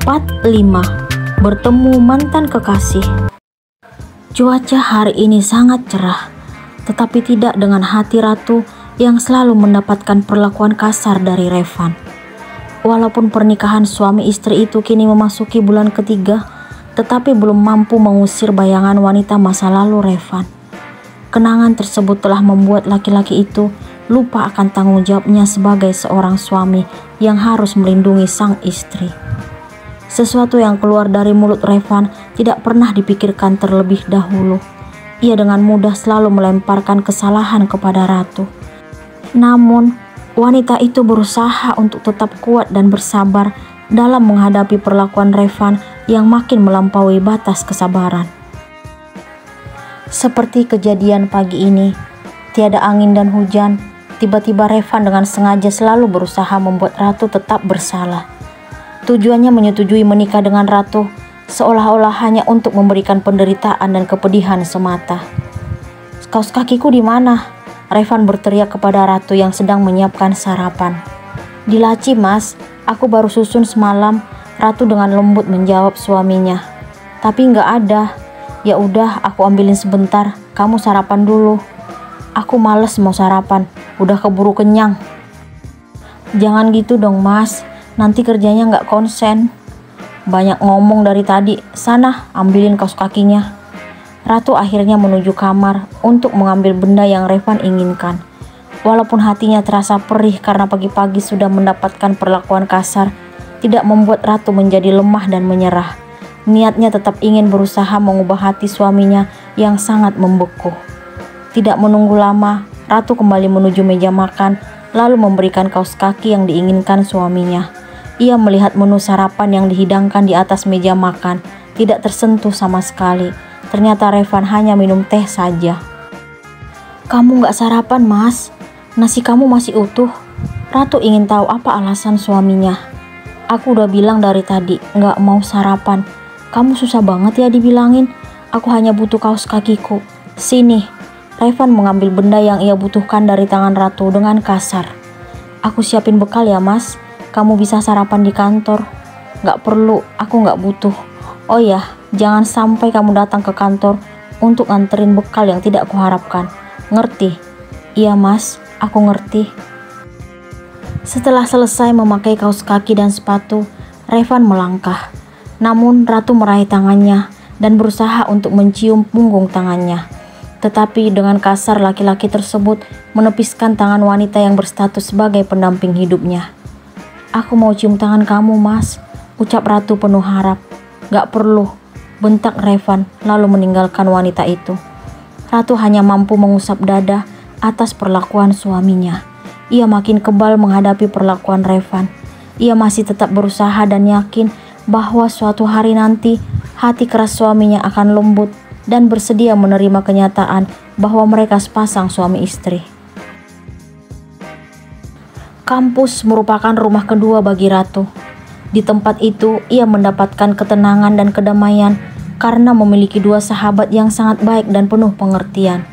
Part 5. Bertemu mantan kekasih. Cuaca hari ini sangat cerah, tetapi tidak dengan hati Ratu yang selalu mendapatkan perlakuan kasar dari Revan. Walaupun pernikahan suami istri itu kini memasuki bulan ketiga, tetapi belum mampu mengusir bayangan wanita masa lalu Revan. Kenangan tersebut telah membuat laki-laki itu lupa akan tanggung jawabnya sebagai seorang suami yang harus melindungi sang istri. Sesuatu yang keluar dari mulut Revan tidak pernah dipikirkan terlebih dahulu. Ia dengan mudah selalu melemparkan kesalahan kepada Ratu. Namun, wanita itu berusaha untuk tetap kuat dan bersabar dalam menghadapi perlakuan Revan yang makin melampaui batas kesabaran. Seperti kejadian pagi ini, tiada angin dan hujan, tiba-tiba Revan dengan sengaja selalu berusaha membuat Ratu tetap bersalah. Tujuannya menyetujui menikah dengan Ratu, seolah-olah hanya untuk memberikan penderitaan dan kepedihan semata. "Kaos kakiku di mana?" Revan berteriak kepada Ratu yang sedang menyiapkan sarapan. "Di laci, Mas. Aku baru susun semalam." Ratu dengan lembut menjawab suaminya. "Tapi nggak ada." "Ya udah, aku ambilin sebentar. Kamu sarapan dulu." "Aku males mau sarapan. Udah keburu kenyang." "Jangan gitu dong, Mas. Nanti kerjanya nggak konsen." "Banyak ngomong dari tadi. Sana, ambilin kaos kakinya." Ratu akhirnya menuju kamar untuk mengambil benda yang Revan inginkan. Walaupun hatinya terasa perih karena pagi-pagi sudah mendapatkan perlakuan kasar, tidak membuat Ratu menjadi lemah dan menyerah. Niatnya tetap ingin berusaha mengubah hati suaminya yang sangat membeku. Tidak menunggu lama, Ratu kembali menuju meja makan, lalu memberikan kaos kaki yang diinginkan suaminya. Ia melihat menu sarapan yang dihidangkan di atas meja makan, tidak tersentuh sama sekali. Ternyata Revan hanya minum teh saja. "Kamu nggak sarapan, Mas? Nasi kamu masih utuh." Ratu ingin tahu apa alasan suaminya. "Aku udah bilang dari tadi, nggak mau sarapan. Kamu susah banget ya dibilangin. Aku hanya butuh kaos kakiku. Sini." Revan mengambil benda yang ia butuhkan dari tangan Ratu dengan kasar. "Aku siapin bekal ya, Mas. Kamu bisa sarapan di kantor." "Gak perlu, aku gak butuh." "Oh ya, jangan sampai kamu datang ke kantor untuk nganterin bekal yang tidak kuharapkan. Ngerti?" "Iya, Mas, aku ngerti." Setelah selesai memakai kaos kaki dan sepatu, Revan melangkah. Namun Ratu meraih tangannya dan berusaha untuk mencium punggung tangannya. Tetapi dengan kasar laki-laki tersebut menepiskan tangan wanita yang berstatus sebagai pendamping hidupnya. "Aku mau cium tangan kamu, Mas," ucap Ratu penuh harap. "Gak perlu," bentak Revan lalu meninggalkan wanita itu. Ratu hanya mampu mengusap dada atas perlakuan suaminya. Ia makin kebal menghadapi perlakuan Revan. Ia masih tetap berusaha dan yakin bahwa suatu hari nanti hati keras suaminya akan lembut dan bersedia menerima kenyataan bahwa mereka sepasang suami istri. Kampus merupakan rumah kedua bagi Ratu. Di tempat itu, ia mendapatkan ketenangan dan kedamaian karena memiliki dua sahabat yang sangat baik dan penuh pengertian.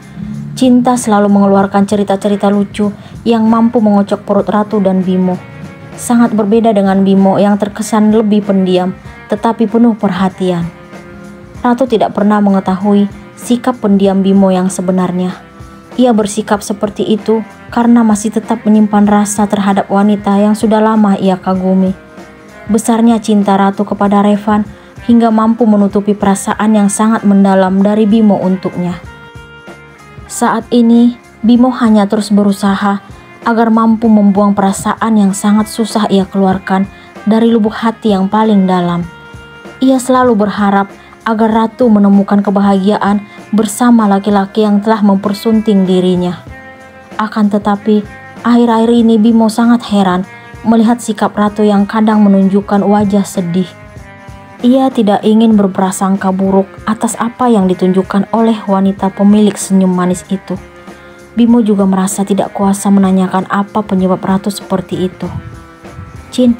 Cinta selalu mengeluarkan cerita-cerita lucu yang mampu mengocok perut Ratu dan Bimo. Sangat berbeda dengan Bimo yang terkesan lebih pendiam, tetapi penuh perhatian. Ratu tidak pernah mengetahui sikap pendiam Bimo yang sebenarnya. Ia bersikap seperti itu karena masih tetap menyimpan rasa terhadap wanita yang sudah lama ia kagumi. Besarnya cinta Ratu kepada Revan hingga mampu menutupi perasaan yang sangat mendalam dari Bimo untuknya. Saat ini, Bimo hanya terus berusaha agar mampu membuang perasaan yang sangat susah ia keluarkan dari lubuk hati yang paling dalam. Ia selalu berharap agar Ratu menemukan kebahagiaan bersama laki-laki yang telah mempersunting dirinya. Akan tetapi, akhir-akhir ini Bimo sangat heran melihat sikap Ratu yang kadang menunjukkan wajah sedih. Ia tidak ingin berprasangka buruk atas apa yang ditunjukkan oleh wanita pemilik senyum manis itu. Bimo juga merasa tidak kuasa menanyakan apa penyebab Ratu seperti itu. "Cin,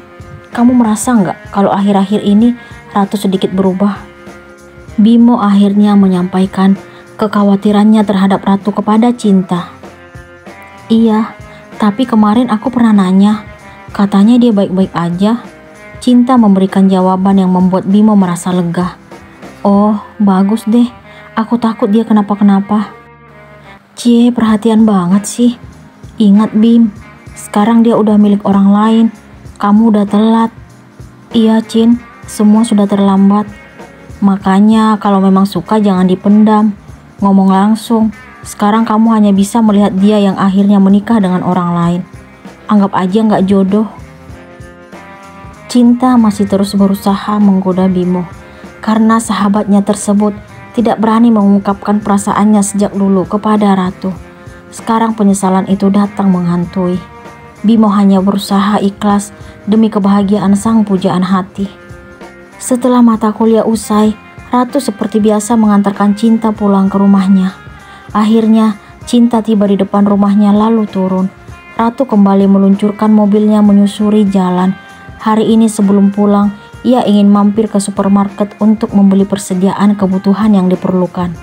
kamu merasa nggak kalau akhir-akhir ini Ratu sedikit berubah?" Bimo akhirnya menyampaikan kekhawatirannya terhadap Ratu kepada Cinta. "Iya, tapi kemarin aku pernah nanya. Katanya dia baik-baik aja." Cinta memberikan jawaban yang membuat Bimo merasa lega. Oh, bagus deh. Aku takut dia kenapa-kenapa. Cie, perhatian banget sih. Ingat Bim, sekarang dia udah milik orang lain. Kamu udah telat. Iya Cin, semua sudah terlambat. Makanya kalau memang suka jangan dipendam. Ngomong langsung. Sekarang kamu hanya bisa melihat dia yang akhirnya menikah dengan orang lain. Anggap aja nggak jodoh. Cinta masih terus berusaha menggoda Bimo karena sahabatnya tersebut tidak berani mengungkapkan perasaannya sejak dulu kepada Ratu. Sekarang penyesalan itu datang menghantui. Bimo hanya berusaha ikhlas demi kebahagiaan sang pujaan hati. Setelah mata kuliah usai, Ratu seperti biasa mengantarkan Cinta pulang ke rumahnya. Akhirnya, Cinta tiba di depan rumahnya lalu turun. Ratu kembali meluncurkan mobilnya menyusuri jalan. Hari ini sebelum pulang, ia ingin mampir ke supermarket untuk membeli persediaan kebutuhan yang diperlukan.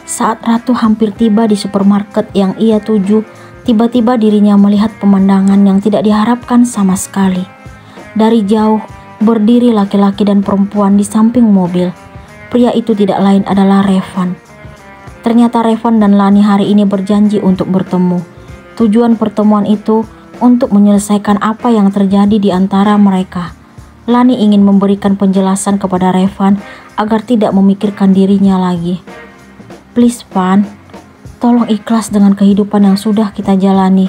Saat Ratu hampir tiba di supermarket yang ia tuju, tiba-tiba dirinya melihat pemandangan yang tidak diharapkan sama sekali. Dari jauh, berdiri laki-laki dan perempuan di samping mobil. Pria itu tidak lain adalah Revan. Ternyata Revan dan Lani hari ini berjanji untuk bertemu. Tujuan pertemuan itu untuk menyelesaikan apa yang terjadi di antara mereka. Lani ingin memberikan penjelasan kepada Revan agar tidak memikirkan dirinya lagi. Please Van, tolong ikhlas dengan kehidupan yang sudah kita jalani.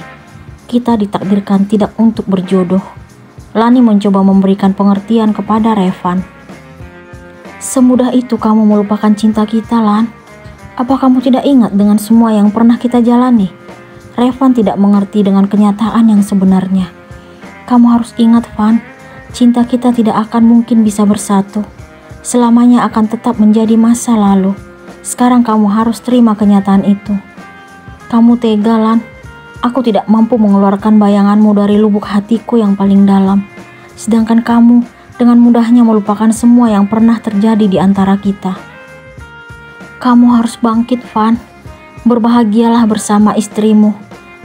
Kita ditakdirkan tidak untuk berjodoh. Lani mencoba memberikan pengertian kepada Revan. Semudah itu kamu melupakan cinta kita, Lan? Apa kamu tidak ingat dengan semua yang pernah kita jalani? Revan tidak mengerti dengan kenyataan yang sebenarnya. Kamu harus ingat, Van, cinta kita tidak akan mungkin bisa bersatu. Selamanya akan tetap menjadi masa lalu. Sekarang kamu harus terima kenyataan itu. Kamu tega, Lan. Aku tidak mampu mengeluarkan bayanganmu dari lubuk hatiku yang paling dalam. Sedangkan kamu dengan mudahnya melupakan semua yang pernah terjadi di antara kita. Kamu harus bangkit, Van. Berbahagialah bersama istrimu.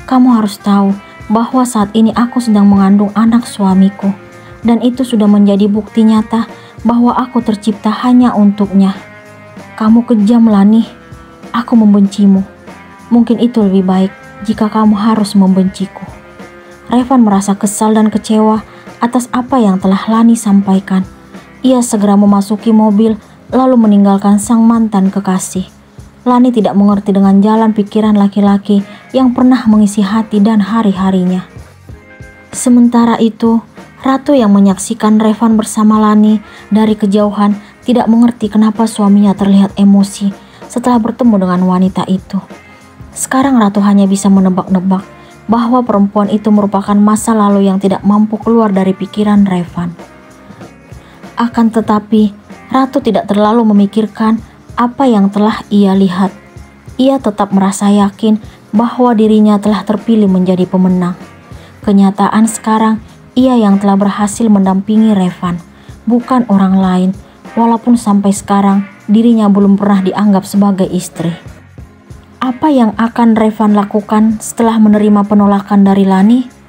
Kamu harus tahu bahwa saat ini aku sedang mengandung anak suamiku. Dan itu sudah menjadi bukti nyata bahwa aku tercipta hanya untuknya. Kamu kejam, Lani. Aku membencimu. Mungkin itu lebih baik jika kamu harus membenciku. Revan merasa kesal dan kecewa atas apa yang telah Lani sampaikan. Ia segera memasuki mobil lalu meninggalkan sang mantan kekasih. Lani tidak mengerti dengan jalan pikiran laki-laki yang pernah mengisi hati dan hari-harinya. Sementara itu, Ratu yang menyaksikan Revan bersama Lani dari kejauhan tidak mengerti kenapa suaminya terlihat emosi setelah bertemu dengan wanita itu. Sekarang Ratu hanya bisa menebak-nebak bahwa perempuan itu merupakan masa lalu yang tidak mampu keluar dari pikiran Revan. Akan tetapi, Ratu tidak terlalu memikirkan apa yang telah ia lihat. Ia tetap merasa yakin bahwa dirinya telah terpilih menjadi pemenang. Kenyataan sekarang, ia yang telah berhasil mendampingi Revan, bukan orang lain, walaupun sampai sekarang dirinya belum pernah dianggap sebagai istri. Apa yang akan Revan lakukan setelah menerima penolakan dari Lani?